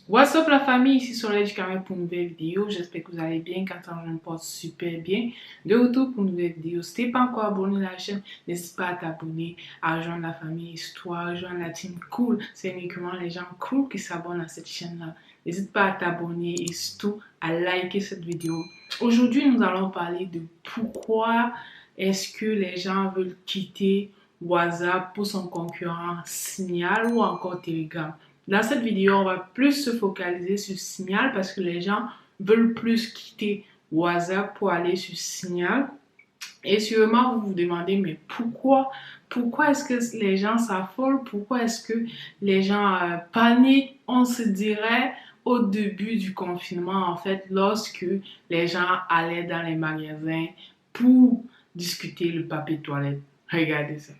What's up la famille, ici Soleil du Carré pour une nouvelle vidéo. j'espère que vous allez bien, quand je me porte super bien. De retour pour une nouvelle vidéo. Si t'es pas encore abonné à la chaîne, n'hésite pas à t'abonner, à rejoindre la famille Histoire, rejoindre la team Cool. C'est uniquement les gens cool qui s'abonnent à cette chaîne-là. N'hésite pas à t'abonner et surtout à liker cette vidéo. Aujourd'hui, nous allons parler de pourquoi est-ce que les gens veulent quitter WhatsApp pour son concurrent Signal ou encore Telegram. Dans cette vidéo, on va plus se focaliser sur Signal parce que les gens veulent plus quitter WhatsApp pour aller sur Signal. Et sûrement, vous vous demandez, mais pourquoi? Pourquoi est-ce que les gens s'affolent? Pourquoi est-ce que les gens paniquent? On se dirait au début du confinement, en fait, lorsque les gens allaient dans les magasins pour discuter le papier toilette. Regardez ça.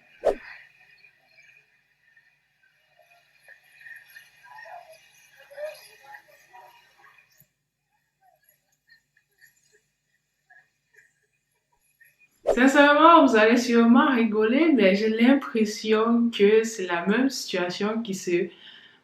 Sincèrement, vous allez sûrement rigoler, mais j'ai l'impression que c'est la même situation qui se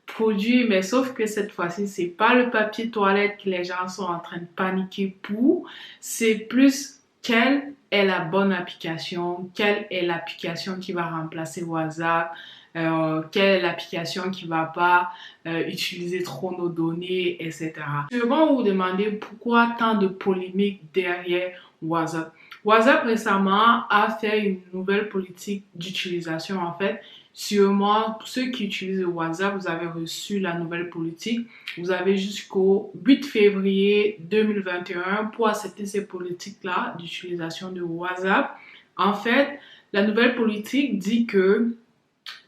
produit, mais sauf que cette fois-ci, c'est pas le papier toilette que les gens sont en train de paniquer pour, c'est plus quelle est la bonne application, quelle est l'application qui va remplacer WhatsApp, quelle est l'application qui va pas utiliser trop nos données, etc. Sûrement, vous vous demandez pourquoi tant de polémiques derrière WhatsApp. WhatsApp récemment a fait une nouvelle politique d'utilisation en fait. Sûrement, pour ceux qui utilisent WhatsApp, vous avez reçu la nouvelle politique. Vous avez jusqu'au 8 février 2021 pour accepter ces politiques-là d'utilisation de WhatsApp. En fait, la nouvelle politique dit que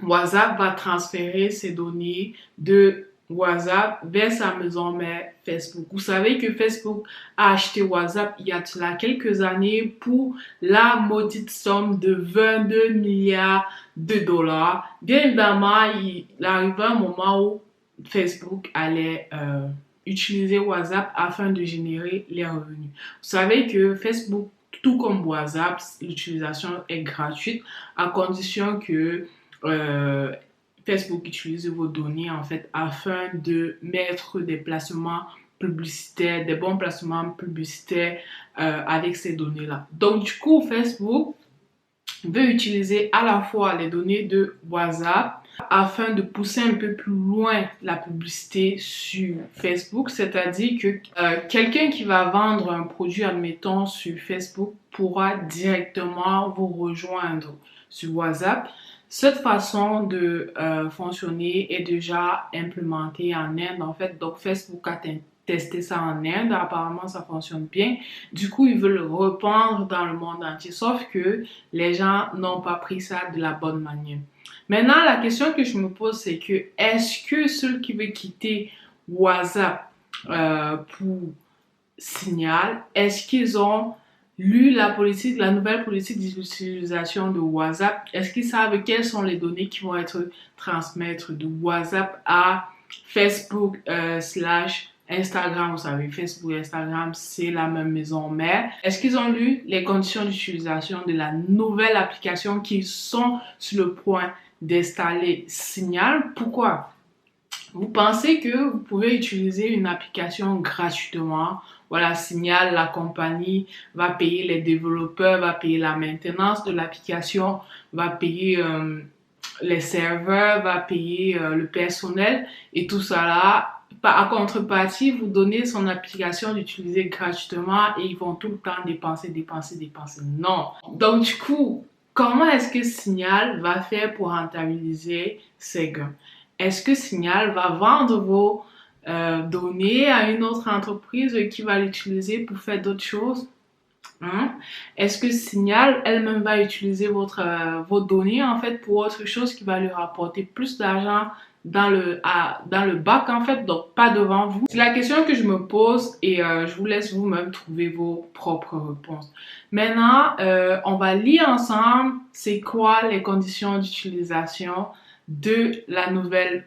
WhatsApp va transférer ses données de WhatsApp vers sa maison mère Facebook. Vous savez que Facebook a acheté WhatsApp il y a quelques années pour la maudite somme de 22 milliards de dollars. Bien évidemment, il arrive un moment où Facebook allait utiliser WhatsApp afin de générer les revenus. Vous savez que Facebook, tout comme WhatsApp, l'utilisation est gratuite à condition que euh, Facebook utilise vos données en fait afin de mettre des placements publicitaires, des bons placements publicitaires avec ces données-là. Donc du coup, Facebook veut utiliser à la fois les données de WhatsApp afin de pousser un peu plus loin la publicité sur Facebook, c'est-à-dire que quelqu'un qui va vendre un produit, admettons, sur Facebook pourra directement vous rejoindre sur WhatsApp. Cette façon de fonctionner est déjà implémentée en Inde, en fait. Donc, Facebook a testé ça en Inde. Apparemment, ça fonctionne bien. Du coup, ils veulent le répandre dans le monde entier. Sauf que les gens n'ont pas pris ça de la bonne manière. Maintenant, la question que je me pose, c'est que est-ce que ceux qui veulent quitter WhatsApp pour Signal, est-ce qu'ils ont lu la politique, la nouvelle politique d'utilisation de WhatsApp? Est-ce qu'ils savent quelles sont les données qui vont être transmises de WhatsApp à Facebook slash Instagram? Vous savez, Facebook et Instagram, c'est la même maison mère. Est-ce qu'ils ont lu les conditions d'utilisation de la nouvelle application qu'ils sont sur le point d'installer Signal? Pourquoi? Vous pensez que vous pouvez utiliser une application gratuitement. Voilà, Signal, la compagnie va payer les développeurs, va payer la maintenance de l'application, va payer les serveurs, va payer le personnel et tout ça là. À contrepartie, vous donnez son application d'utiliser gratuitement et ils vont tout le temps dépenser, dépenser, dépenser. Non. Donc du coup, comment est-ce que Signal va faire pour rentabiliser ses gains? Est-ce que Signal va vendre vos données à une autre entreprise qui va l'utiliser pour faire d'autres choses? Hein? Est-ce que Signal elle-même va utiliser vos données en fait pour autre chose qui va lui rapporter plus d'argent dans le bac en fait, donc pas devant vous? C'est la question que je me pose et je vous laisse vous-même trouver vos propres réponses. Maintenant, on va lire ensemble c'est quoi les conditions d'utilisation de la nouvelle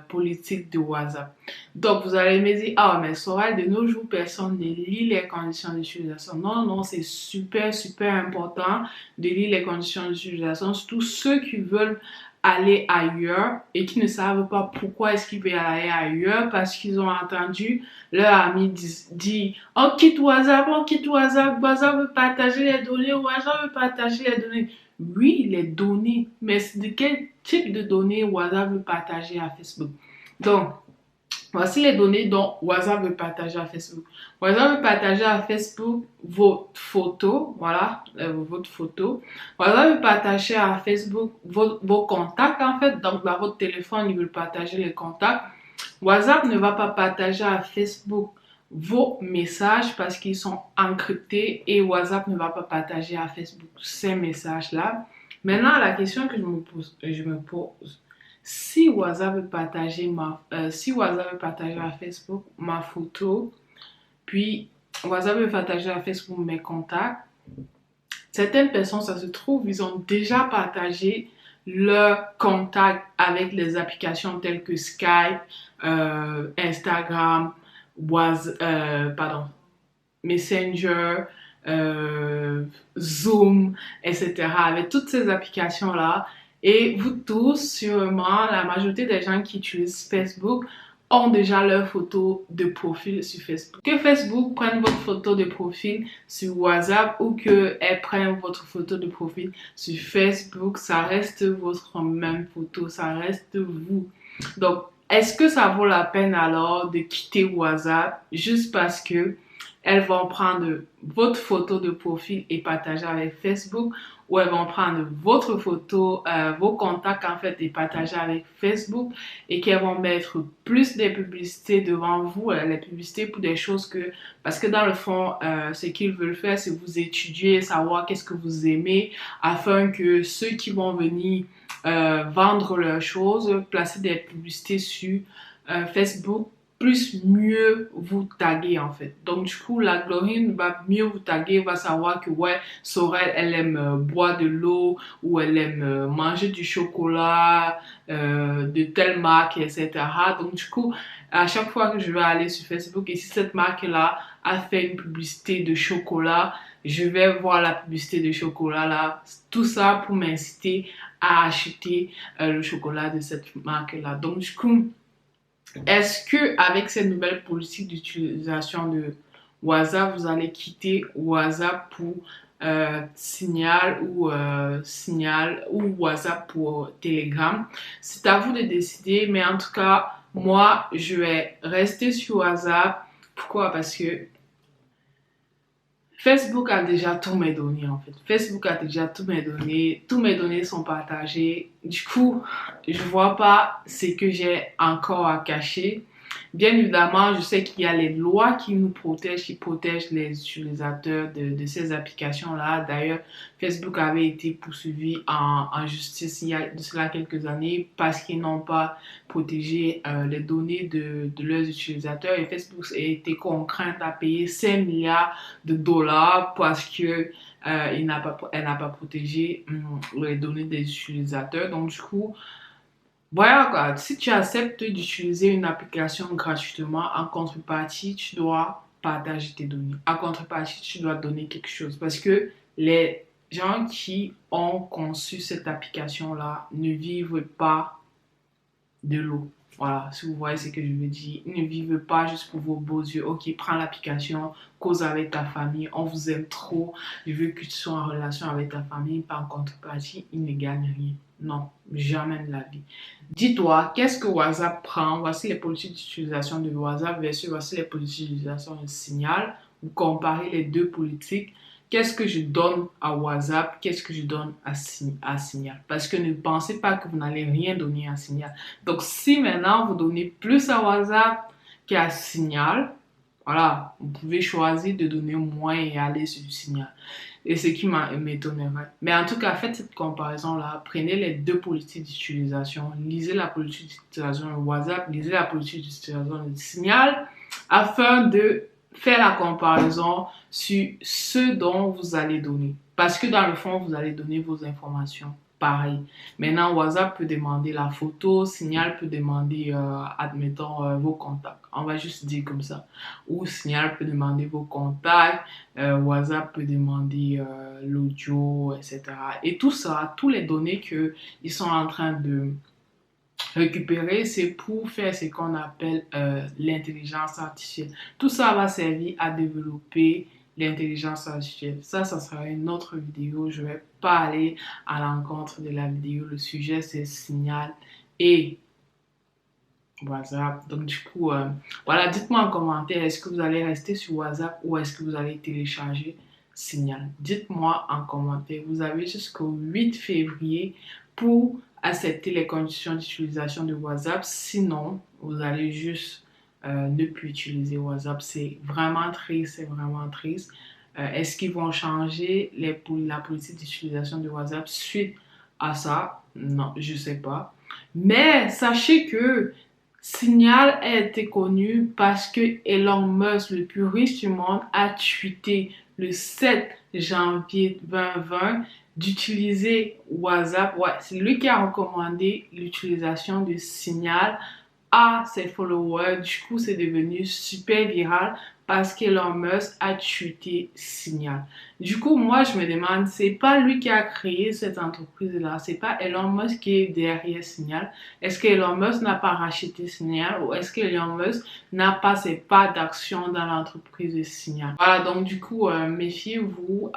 politique de WhatsApp. Donc, vous allez me dire, ah, mais Sorel, de nos jours, personne ne lit les conditions d'utilisation. Non, non, c'est super, super important de lire les conditions d'utilisation, surtout ceux qui veulent aller ailleurs et qui ne savent pas pourquoi est-ce qu'ils veulent aller ailleurs parce qu'ils ont entendu leur ami dire on quitte WhatsApp, WhatsApp veut partager les données, WhatsApp veut partager les données. Oui, les données, mais de quel type de données WhatsApp veut partager à Facebook? Donc, voici les données dont WhatsApp veut partager à Facebook. WhatsApp veut partager à Facebook votre photo, voilà, votre photo. WhatsApp veut partager à Facebook vos contacts, en fait. Donc, dans votre téléphone, il veut partager les contacts. WhatsApp ne va pas partager à Facebook vos messages parce qu'ils sont encryptés et WhatsApp ne va pas partager à Facebook ces messages-là. Maintenant, la question que je me pose, si WhatsApp veut partager si WhatsApp veut partager à Facebook ma photo, puis WhatsApp veut partager à Facebook mes contacts, certaines personnes, ça se trouve, ils ont déjà partagé leurs contacts avec les applications telles que Skype, Instagram, Messenger, Zoom, etc. Avec toutes ces applications-là. Et vous tous, sûrement, la majorité des gens qui utilisent Facebook ont déjà leur photo de profil sur Facebook. Que Facebook prenne votre photo de profil sur WhatsApp ou qu'elle prenne votre photo de profil sur Facebook, ça reste votre même photo, ça reste vous. Donc, est-ce que ça vaut la peine alors de quitter WhatsApp juste parce que elles vont prendre votre photo de profil et partager avec Facebook, ou elles vont prendre votre photo, vos contacts en fait et partager avec Facebook, et qu'elles vont mettre plus de publicités devant vous, les publicités pour des choses parce que dans le fond, ce qu'ils veulent faire, c'est vous étudier, savoir qu'est-ce que vous aimez, afin que ceux qui vont venir vendre leurs choses, placer des publicités sur Facebook, plus mieux vous taguer en fait. Donc du coup, l'algorithme va mieux vous taguer, va savoir que ouais, Sorel, elle aime boire de l'eau ou elle aime manger du chocolat de telle marque, etc. Donc du coup, à chaque fois que je vais aller sur Facebook et si cette marque-là a fait une publicité de chocolat, je vais voir la publicité de chocolat là. Tout ça pour m'inciter à acheter le chocolat de cette marque-là. Donc du coup, est-ce que avec cette nouvelle politique d'utilisation de WhatsApp, vous allez quitter WhatsApp pour Signal ou WhatsApp pour Telegram? C'est à vous de décider, mais en tout cas, moi, je vais rester sur WhatsApp. Pourquoi? Parce que Facebook a déjà tous mes données en fait. Facebook a déjà tous mes données sont partagées. Du coup, je vois pas ce que j'ai encore à cacher. Bien évidemment, je sais qu'il y a les lois qui nous protègent, qui protègent les utilisateurs de ces applications-là. D'ailleurs, Facebook avait été poursuivi en justice il y a de cela quelques années parce qu'ils n'ont pas protégé les données de leurs utilisateurs. Et Facebook a été contraint à payer 5 milliards de dollars parce que elle n'a pas protégé les données des utilisateurs. Donc, du coup, voilà quoi, si tu acceptes d'utiliser une application gratuitement, en contrepartie, tu dois partager tes données. En contrepartie, tu dois donner quelque chose. Parce que les gens qui ont conçu cette application-là ne vivent pas de l'eau. Voilà, si vous voyez ce que je veux dire, ils ne vivent pas juste pour vos beaux yeux. Ok, prends l'application, cause avec ta famille, on vous aime trop, je veux que tu sois en relation avec ta famille, par contrepartie, ils ne gagnent rien. Non, jamais de la vie. Dis-toi, qu'est-ce que WhatsApp prend? Voici les politiques d'utilisation de WhatsApp versus voici les politiques d'utilisation de Signal. Vous comparez les deux politiques. Qu'est-ce que je donne à WhatsApp? Qu'est-ce que je donne à Signal? Parce que ne pensez pas que vous n'allez rien donner à Signal. Donc, si maintenant vous donnez plus à WhatsApp qu'à Signal, voilà, vous pouvez choisir de donner moins et aller sur Signal. Et ce qui m'étonnerait. Mais en tout cas, faites cette comparaison-là. Prenez les deux politiques d'utilisation. Lisez la politique d'utilisation de WhatsApp, lisez la politique d'utilisation de Signal, afin de faire la comparaison sur ce dont vous allez donner. Parce que dans le fond, vous allez donner vos informations. pareil. Maintenant, WhatsApp peut demander la photo, Signal peut demander, admettons, vos contacts. On va juste dire comme ça. Ou Signal peut demander vos contacts, WhatsApp peut demander l'audio, etc. Et tout ça, toutes les données qu'ils sont en train de récupérer, c'est pour faire ce qu'on appelle l'intelligence artificielle. Tout ça va servir à développer l'intelligence artificielle. Ça sera une autre vidéo. Je ne vais pas aller à l'encontre de la vidéo. Le sujet, c'est Signal et WhatsApp. Donc, du coup, voilà, dites-moi en commentaire, est-ce que vous allez rester sur WhatsApp ou est-ce que vous allez télécharger Signal? Dites-moi en commentaire. Vous avez jusqu'au 8 février pour accepter les conditions d'utilisation de WhatsApp. Sinon, vous allez juste ne plus utiliser WhatsApp. C'est vraiment triste, c'est vraiment triste. Est-ce qu'ils vont changer la politique d'utilisation de WhatsApp suite à ça? Non, je ne sais pas. Mais sachez que Signal a été connu parce que Elon Musk, le plus riche du monde, a tweeté le 7 janvier 2020 d'utiliser WhatsApp. Ouais, c'est lui qui a recommandé l'utilisation de Signal à ses followers. Du coup, c'est devenu super viral parce qu'Elon Musk a tweeté Signal. Du coup, moi, je me demande, c'est pas lui qui a créé cette entreprise-là, c'est pas Elon Musk qui est derrière Signal. Est-ce que Elon Musk n'a pas racheté Signal ou est-ce que Elon Musk n'a pas ses parts d'action dans l'entreprise de Signal? Voilà, donc du coup, méfiez-vous,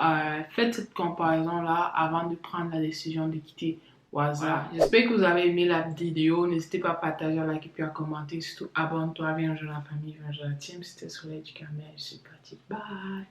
faites cette comparaison-là avant de prendre la décision de quitter WhatsApp. Voilà. J'espère que vous avez aimé la vidéo. N'hésitez pas à partager, à liker, puis à commenter. Surtout, abonne-toi, viens rejoindre la famille, viens rejoindre la team. C'était Soleil du Carmel. Je suis partie. Bye!